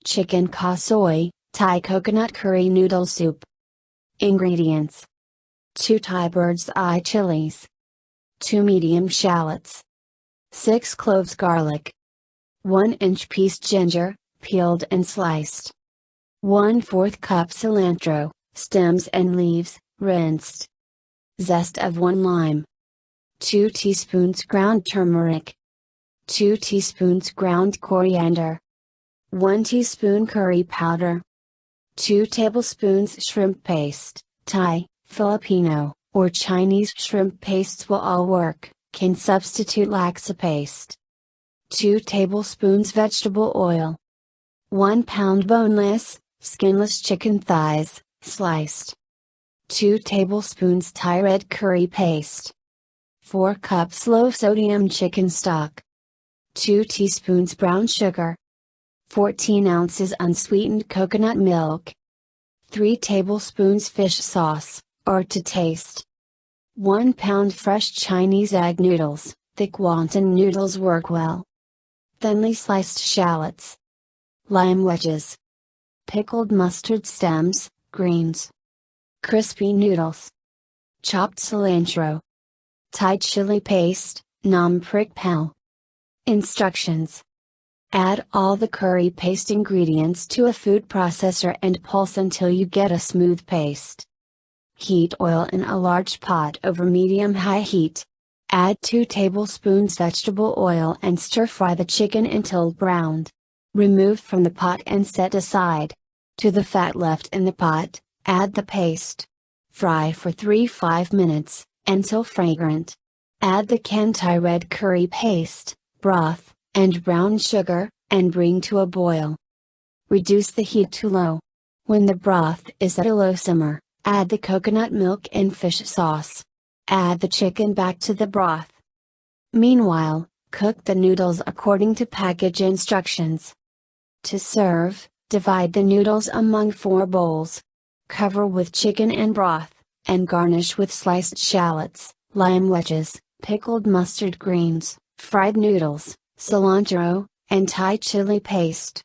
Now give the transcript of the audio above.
Chicken Khao Soi, Thai coconut curry noodle soup. Ingredients: 2 Thai bird's eye chilies, 2 medium shallots, 6 cloves garlic, 1-inch piece ginger, peeled and sliced, 1/4 cup cilantro, stems and leaves, rinsed, zest of 1 lime, 2 teaspoons ground turmeric, 2 teaspoons ground coriander, 1 teaspoon curry powder, 2 tablespoons shrimp paste. Thai, Filipino, or Chinese shrimp pastes will all work, can substitute laksa paste. 2 tablespoons vegetable oil. 1 pound boneless, skinless chicken thighs, sliced. 2 tablespoons Thai red curry paste. 4 cups low sodium chicken stock. 2 teaspoons brown sugar. 14 ounces unsweetened coconut milk. 3 tablespoons fish sauce, or to taste. 1 pound fresh Chinese egg noodles, thick wonton noodles work well. Thinly sliced shallots. Lime wedges. Pickled mustard stems, greens. Crispy noodles. Chopped cilantro. Thai chili paste, nam prik pal. Instructions: add all the curry paste ingredients to a food processor and pulse until you get a smooth paste. Heat oil in a large pot over medium-high heat. Add 2 tablespoons vegetable oil and stir-fry the chicken until browned. Remove from the pot and set aside. To the fat left in the pot, add the paste. Fry for 3-5 minutes, until fragrant. Add the canned Thai red curry paste, broth, and brown sugar, and bring to a boil. Reduce the heat to low. When the broth is at a low simmer, add the coconut milk and fish sauce. Add the chicken back to the broth. Meanwhile, cook the noodles according to package instructions. To serve, divide the noodles among 4 bowls. Cover with chicken and broth, and garnish with sliced shallots, lime wedges, pickled mustard greens, fried noodles, cilantro, and Thai chili paste.